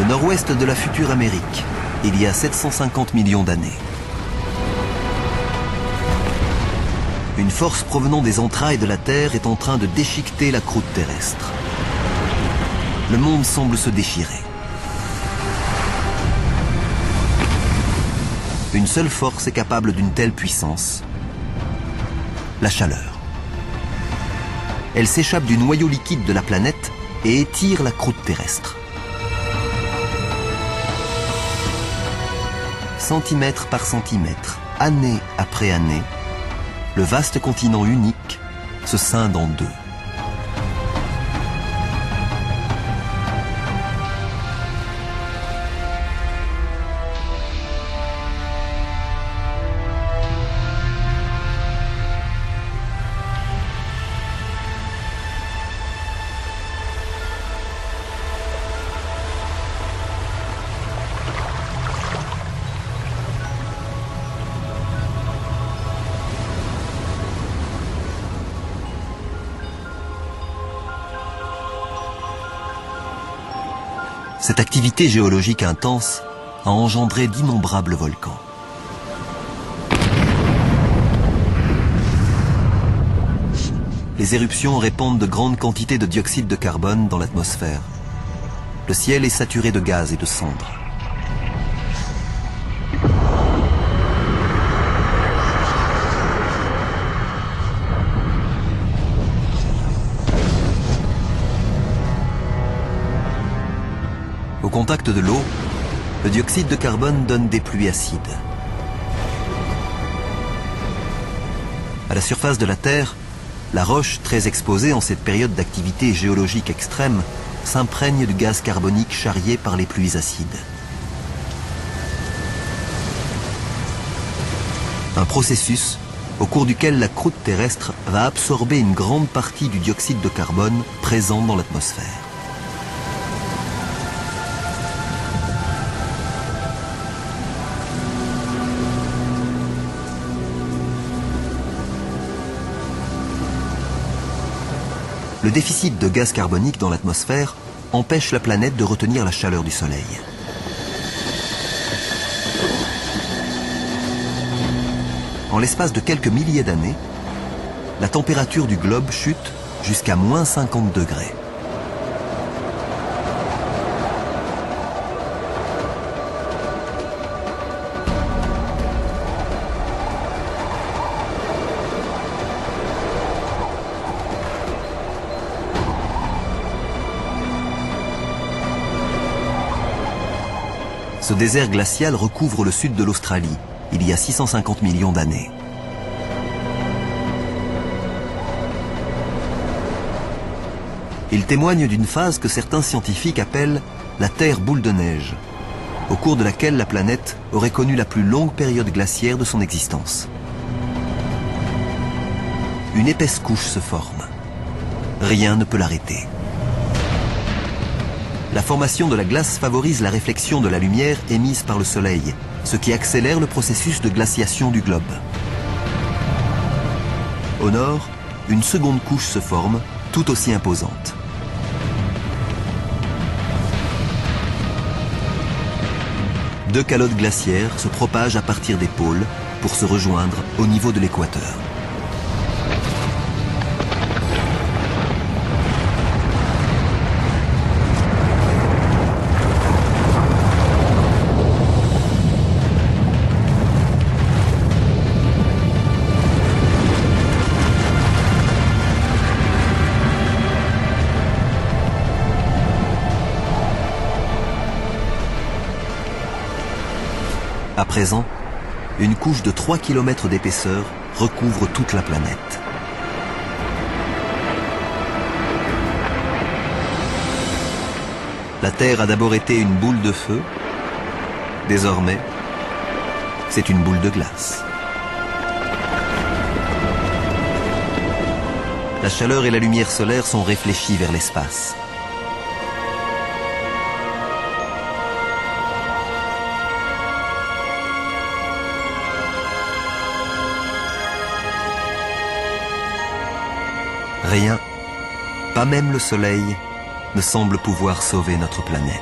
nord-ouest de la future Amérique, il y a 750 millions d'années. Une force provenant des entrailles de la Terre est en train de déchiqueter la croûte terrestre. Le monde semble se déchirer. Une seule force est capable d'une telle puissance, la chaleur. Elle s'échappe du noyau liquide de la planète et étire la croûte terrestre. Centimètre par centimètre, année après année, le vaste continent unique se scinde en deux. Cette activité géologique intense a engendré d'innombrables volcans. Les éruptions répandent de grandes quantités de dioxyde de carbone dans l'atmosphère. Le ciel est saturé de gaz et de cendres. Au contact de l'eau, le dioxyde de carbone donne des pluies acides. À la surface de la Terre, la roche, très exposée en cette période d'activité géologique extrême, s'imprègne du gaz carbonique charrié par les pluies acides. Un processus au cours duquel la croûte terrestre va absorber une grande partie du dioxyde de carbone présent dans l'atmosphère. Le déficit de gaz carbonique dans l'atmosphère empêche la planète de retenir la chaleur du Soleil. En l'espace de quelques milliers d'années, la température du globe chute jusqu'à moins 50 degrés. Ce désert glacial recouvre le sud de l'Australie, il y a 650 millions d'années. Il témoigne d'une phase que certains scientifiques appellent la Terre boule de neige, au cours de laquelle la planète aurait connu la plus longue période glaciaire de son existence. Une épaisse couche se forme. Rien ne peut l'arrêter. La formation de la glace favorise la réflexion de la lumière émise par le Soleil, ce qui accélère le processus de glaciation du globe. Au nord, une seconde couche se forme, tout aussi imposante. Deux calottes glaciaires se propagent à partir des pôles pour se rejoindre au niveau de l'équateur. À présent, une couche de 3 km d'épaisseur recouvre toute la planète. La Terre a d'abord été une boule de feu. Désormais, c'est une boule de glace. La chaleur et la lumière solaire sont réfléchies vers l'espace. Rien, pas même le Soleil, ne semble pouvoir sauver notre planète.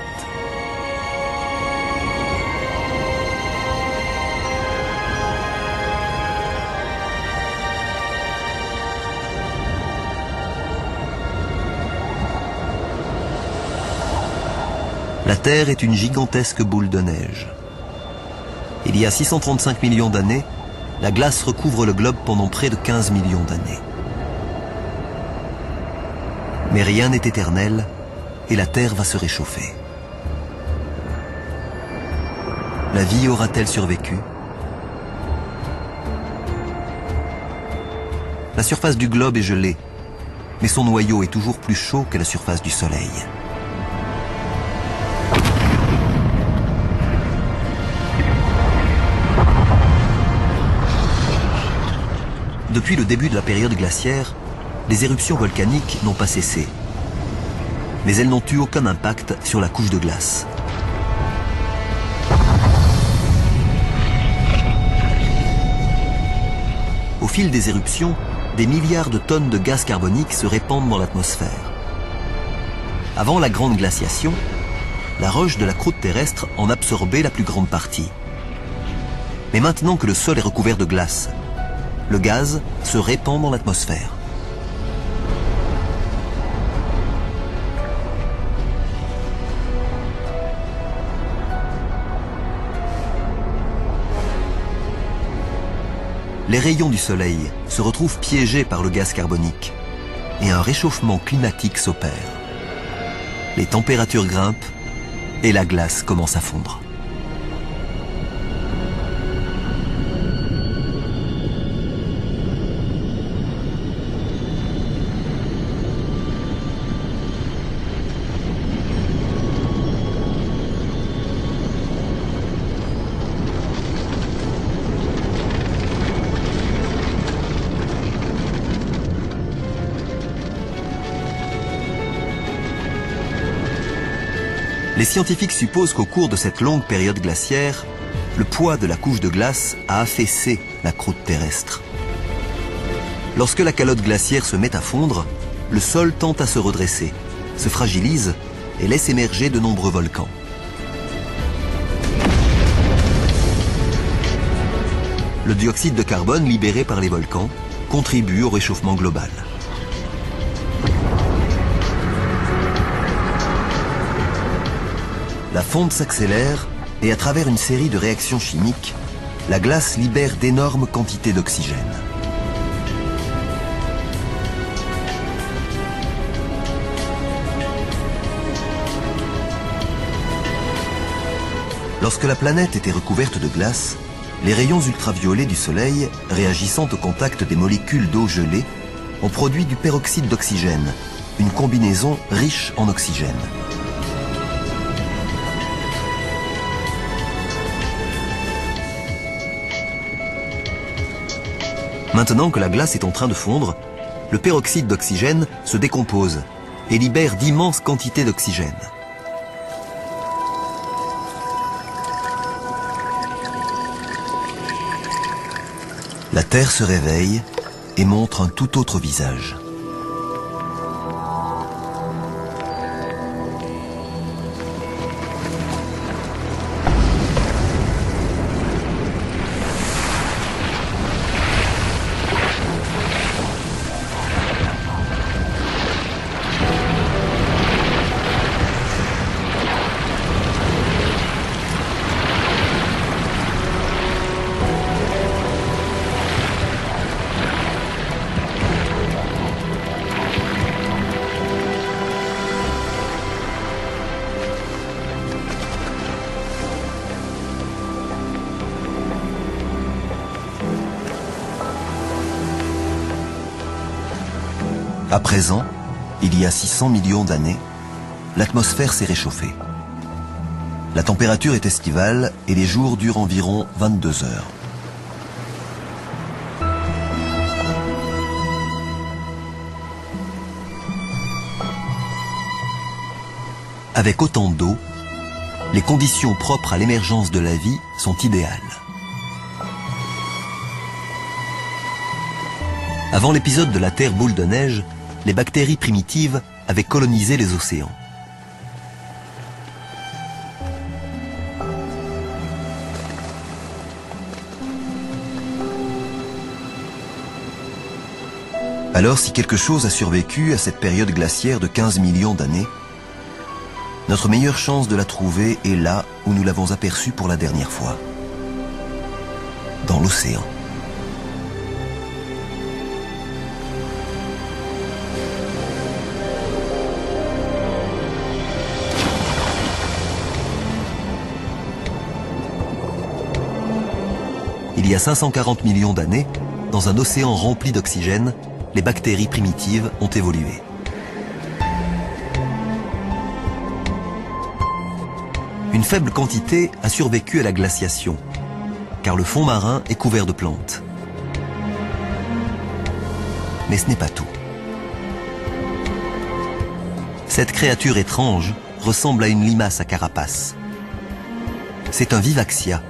La Terre est une gigantesque boule de neige. Il y a 635 millions d'années, la glace recouvre le globe pendant près de 15 millions d'années. Mais rien n'est éternel et la Terre va se réchauffer. La vie aura-t-elle survécu? La surface du globe est gelée, mais son noyau est toujours plus chaud que la surface du Soleil. Depuis le début de la période glaciaire, les éruptions volcaniques n'ont pas cessé. Mais elles n'ont eu aucun impact sur la couche de glace. Au fil des éruptions, des milliards de tonnes de gaz carbonique se répandent dans l'atmosphère. Avant la grande glaciation, la roche de la croûte terrestre en absorbait la plus grande partie. Mais maintenant que le sol est recouvert de glace, le gaz se répand dans l'atmosphère. Les rayons du soleil se retrouvent piégés par le gaz carbonique et un réchauffement climatique s'opère. Les températures grimpent et la glace commence à fondre. Les scientifiques supposent qu'au cours de cette longue période glaciaire, le poids de la couche de glace a affaissé la croûte terrestre. Lorsque la calotte glaciaire se met à fondre, le sol tend à se redresser, se fragilise et laisse émerger de nombreux volcans. Le dioxyde de carbone libéré par les volcans contribue au réchauffement global. La fonte s'accélère et à travers une série de réactions chimiques, la glace libère d'énormes quantités d'oxygène. Lorsque la planète était recouverte de glace, les rayons ultraviolets du Soleil, réagissant au contact des molécules d'eau gelée, ont produit du peroxyde d'oxygène, une combinaison riche en oxygène. Maintenant que la glace est en train de fondre, le peroxyde d'oxygène se décompose et libère d'immenses quantités d'oxygène. La Terre se réveille et montre un tout autre visage. À présent, il y a 600 millions d'années, l'atmosphère s'est réchauffée. La température est estivale et les jours durent environ 22 heures. Avec autant d'eau, les conditions propres à l'émergence de la vie sont idéales. Avant l'épisode de la Terre boule de neige, les bactéries primitives avaient colonisé les océans. Alors, si quelque chose a survécu à cette période glaciaire de 15 millions d'années, Notre meilleure chance de la trouver est là où nous l'avons aperçue pour la dernière fois. Dans l'océan. Il y a 540 millions d'années, dans un océan rempli d'oxygène, les bactéries primitives ont évolué. Une faible quantité a survécu à la glaciation, car le fond marin est couvert de plantes. Mais ce n'est pas tout. Cette créature étrange ressemble à une limace à carapace. C'est un vivaxia,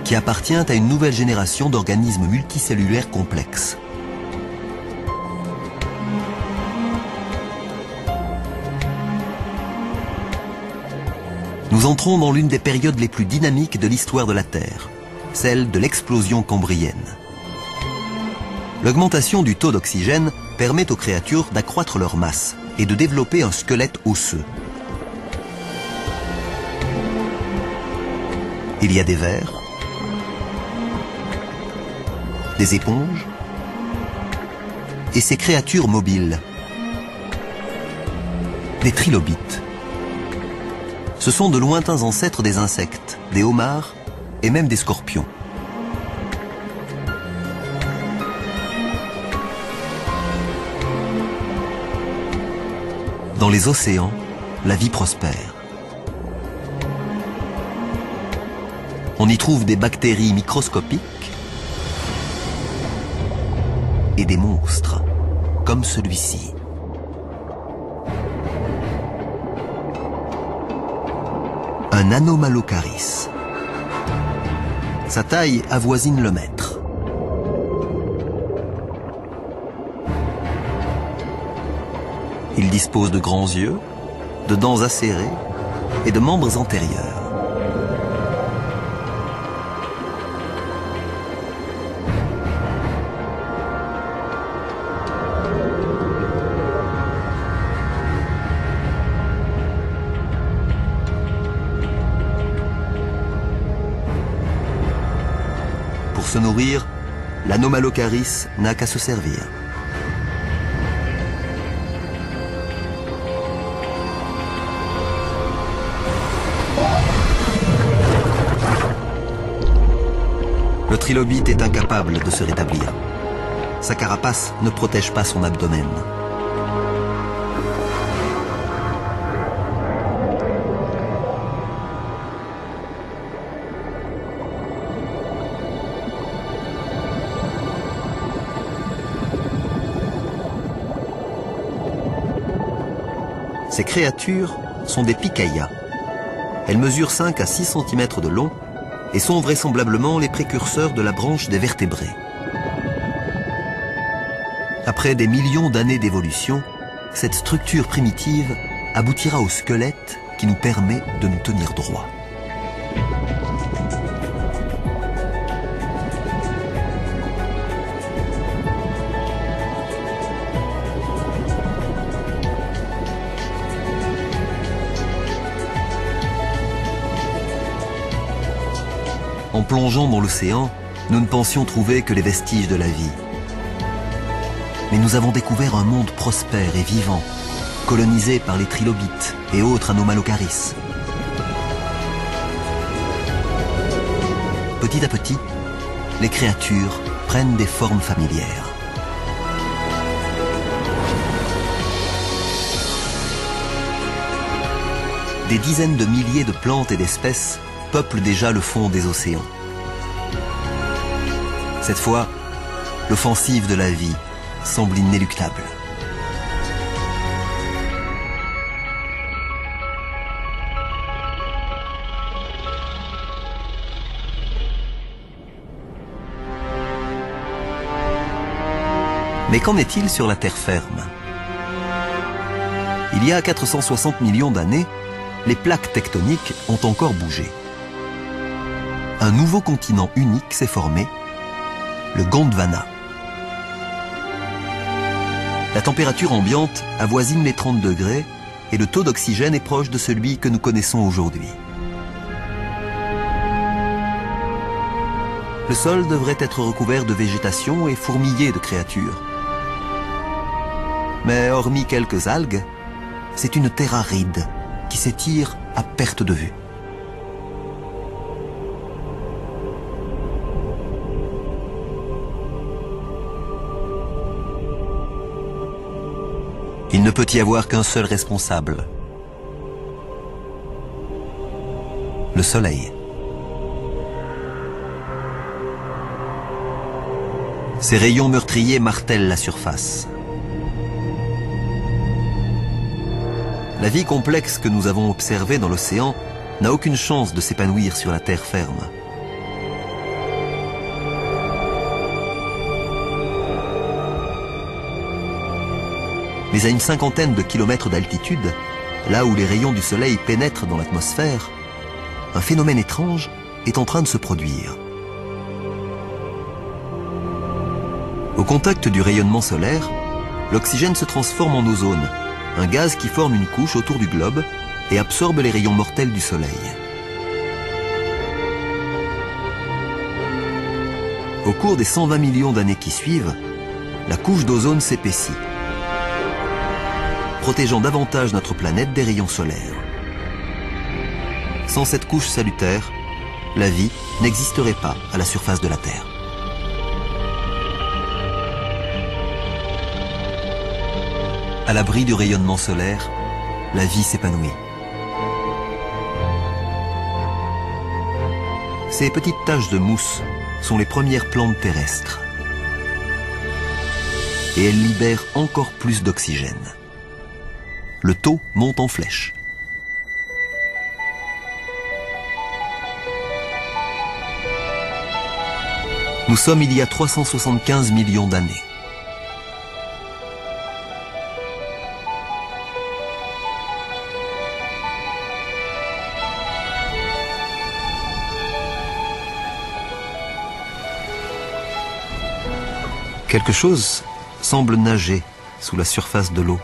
qui appartient à une nouvelle génération d'organismes multicellulaires complexes. Nous entrons dans l'une des périodes les plus dynamiques de l'histoire de la Terre, celle de l'explosion cambrienne. L'augmentation du taux d'oxygène permet aux créatures d'accroître leur masse et de développer un squelette osseux. Il y a des vers, des éponges et ces créatures mobiles, des trilobites. Ce sont de lointains ancêtres des insectes, des homards et même des scorpions. Dans les océans, la vie prospère. On y trouve des bactéries microscopiques et des monstres, comme celui-ci. Un Anomalocaris. Sa taille avoisine le mètre. Il dispose de grands yeux, de dents acérées et de membres antérieurs. Pour se nourrir, l'Anomalocaris n'a qu'à se servir. Le trilobite est incapable de se rétablir. Sa carapace ne protège pas son abdomen. Ces créatures sont des picaillas. Elles mesurent 5 à 6 cm de long et sont vraisemblablement les précurseurs de la branche des vertébrés. Après des millions d'années d'évolution, cette structure primitive aboutira au squelette qui nous permet de nous tenir droit. En plongeant dans l'océan, nous ne pensions trouver que les vestiges de la vie. Mais nous avons découvert un monde prospère et vivant, colonisé par les trilobites et autres Anomalocaris. Petit à petit, les créatures prennent des formes familières. Des dizaines de milliers de plantes et d'espèces peuplent déjà le fond des océans. Cette fois, l'offensive de la vie semble inéluctable. Mais qu'en est-il sur la terre ferme? Il y a 460 millions d'années, les plaques tectoniques ont encore bougé. Un nouveau continent unique s'est formé, le Gondwana. La température ambiante avoisine les 30 degrés et le taux d'oxygène est proche de celui que nous connaissons aujourd'hui. Le sol devrait être recouvert de végétation et fourmillé de créatures. Mais hormis quelques algues, c'est une terre aride qui s'étire à perte de vue. Il ne peut y avoir qu'un seul responsable. Le Soleil. Ses rayons meurtriers martèlent la surface. La vie complexe que nous avons observée dans l'océan n'a aucune chance de s'épanouir sur la terre ferme. Mais à une cinquantaine de kilomètres d'altitude, là où les rayons du soleil pénètrent dans l'atmosphère, un phénomène étrange est en train de se produire. Au contact du rayonnement solaire, l'oxygène se transforme en ozone, un gaz qui forme une couche autour du globe et absorbe les rayons mortels du soleil. Au cours des 120 millions d'années qui suivent, la couche d'ozone s'épaissit, protégeant davantage notre planète des rayons solaires. Sans cette couche salutaire, la vie n'existerait pas à la surface de la Terre. À l'abri du rayonnement solaire, la vie s'épanouit. Ces petites taches de mousse sont les premières plantes terrestres. Et elles libèrent encore plus d'oxygène. Le taux monte en flèche. Nous sommes il y a 375 millions d'années. Quelque chose semble nager sous la surface de l'eau.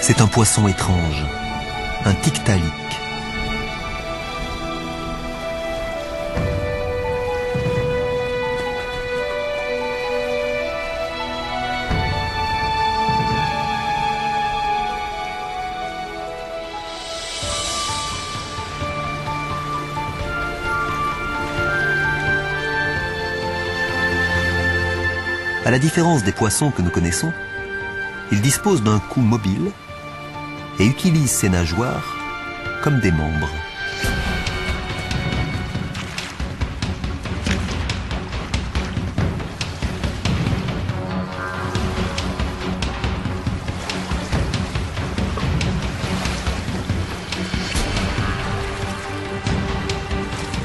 C'est un poisson étrange, un tiktaalik. À la différence des poissons que nous connaissons, il dispose d'un cou mobile et utilise ses nageoires comme des membres.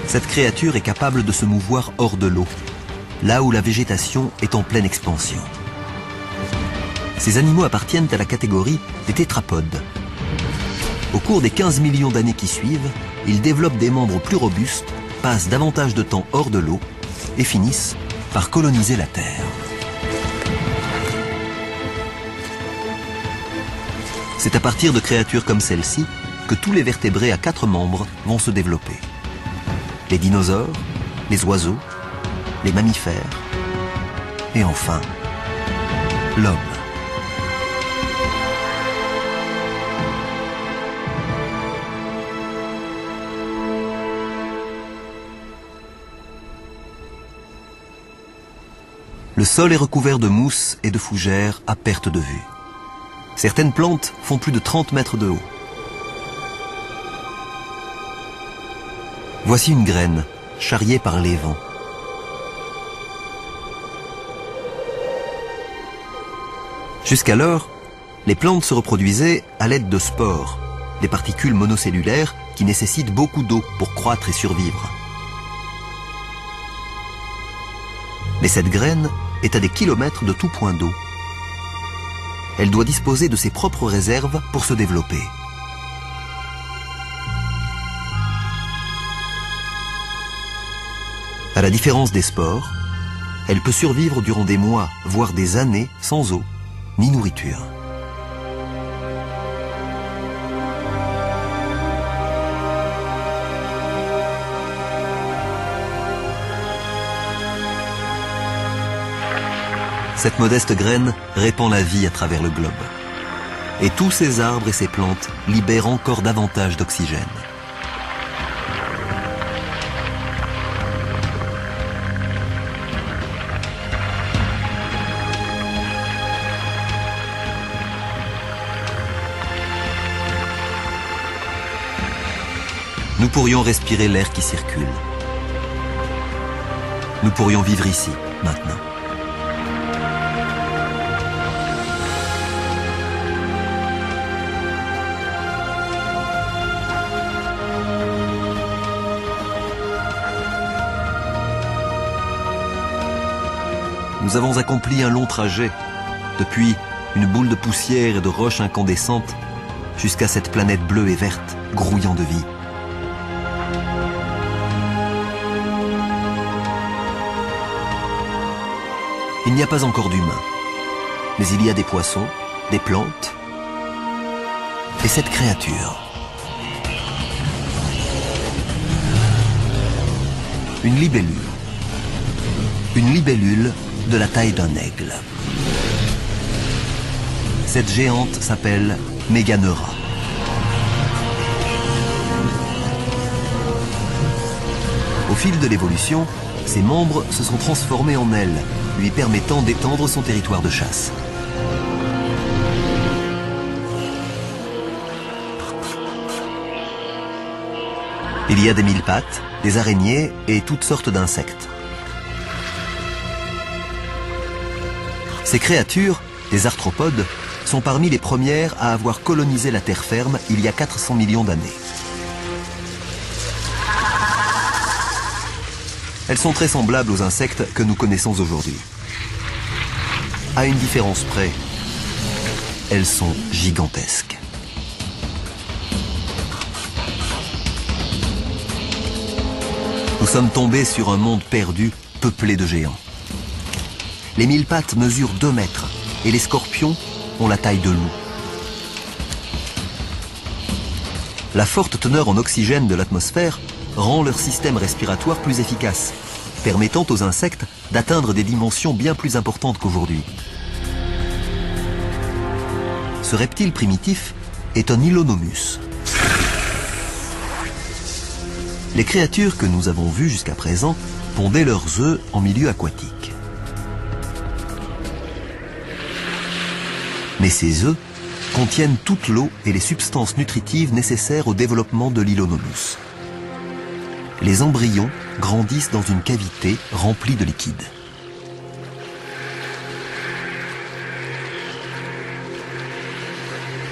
Cette créature est capable de se mouvoir hors de l'eau, là où la végétation est en pleine expansion. Ces animaux appartiennent à la catégorie des tétrapodes. Au cours des 15 millions d'années qui suivent, ils développent des membres plus robustes, passent davantage de temps hors de l'eau et finissent par coloniser la Terre. C'est à partir de créatures comme celle-ci que tous les vertébrés à 4 membres vont se développer. Les dinosaures, les oiseaux, les mammifères et enfin l'homme. Le sol est recouvert de mousse et de fougères à perte de vue. Certaines plantes font plus de 30 mètres de haut. Voici une graine, charriée par les vents. Jusqu'alors, les plantes se reproduisaient à l'aide de spores, des particules monocellulaires qui nécessitent beaucoup d'eau pour croître et survivre. Mais cette graine est à des kilomètres de tout point d'eau. Elle doit disposer de ses propres réserves pour se développer. À la différence des spores, elle peut survivre durant des mois, voire des années, sans eau, ni nourriture. Cette modeste graine répand la vie à travers le globe. Et tous ces arbres et ces plantes libèrent encore davantage d'oxygène. Nous pourrions respirer l'air qui circule. Nous pourrions vivre ici, maintenant. Nous avons accompli un long trajet, depuis une boule de poussière et de roches incandescentes jusqu'à cette planète bleue et verte, grouillant de vie. Il n'y a pas encore d'humains, mais il y a des poissons, des plantes et cette créature. Une libellule. Une libellule de la taille d'un aigle. Cette géante s'appelle Meganeura. Au fil de l'évolution, ses membres se sont transformés en ailes, lui permettant d'étendre son territoire de chasse. Il y a des mille-pattes, des araignées et toutes sortes d'insectes. Ces créatures, des arthropodes, sont parmi les premières à avoir colonisé la terre ferme il y a 400 millions d'années. Elles sont très semblables aux insectes que nous connaissons aujourd'hui. À une différence près, elles sont gigantesques. Nous sommes tombés sur un monde perdu, peuplé de géants. Les mille-pattes mesurent 2 mètres et les scorpions ont la taille de loups. La forte teneur en oxygène de l'atmosphère rend leur système respiratoire plus efficace, permettant aux insectes d'atteindre des dimensions bien plus importantes qu'aujourd'hui. Ce reptile primitif est un Hylonomus. Les créatures que nous avons vues jusqu'à présent pondaient leurs œufs en milieu aquatique. Mais ces œufs contiennent toute l'eau et les substances nutritives nécessaires au développement de l'Hylonomus. Les embryons grandissent dans une cavité remplie de liquide.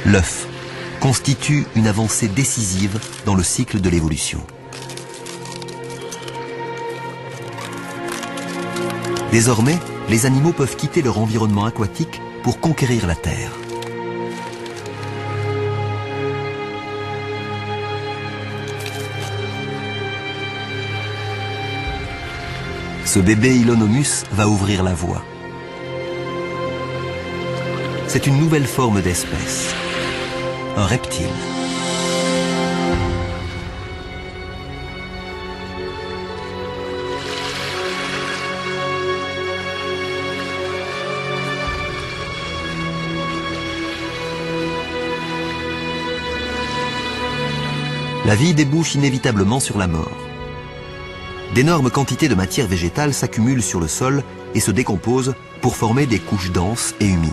L'œuf constitue une avancée décisive dans le cycle de l'évolution. Désormais, les animaux peuvent quitter leur environnement aquatique pour conquérir la terre. Ce bébé Hylonomus va ouvrir la voie. C'est une nouvelle forme d'espèce, un reptile. La vie débouche inévitablement sur la mort. D'énormes quantités de matière végétale s'accumulent sur le sol et se décomposent pour former des couches denses et humides.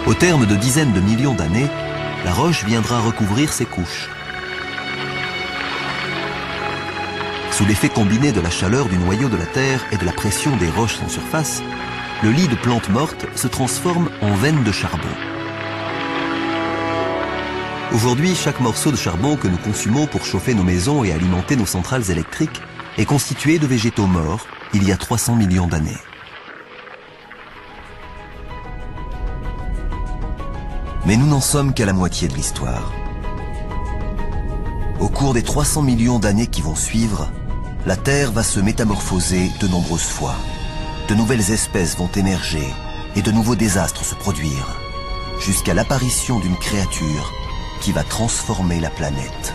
Au terme de dizaines de millions d'années, la roche viendra recouvrir ces couches. Sous l'effet combiné de la chaleur du noyau de la Terre et de la pression des roches en surface, le lit de plantes mortes se transforme en veines de charbon. Aujourd'hui, chaque morceau de charbon que nous consumons pour chauffer nos maisons et alimenter nos centrales électriques est constitué de végétaux morts il y a 300 millions d'années. Mais nous n'en sommes qu'à la moitié de l'histoire. Au cours des 300 millions d'années qui vont suivre, la Terre va se métamorphoser de nombreuses fois. De nouvelles espèces vont émerger et de nouveaux désastres se produire, jusqu'à l'apparition d'une créature qui va transformer la planète.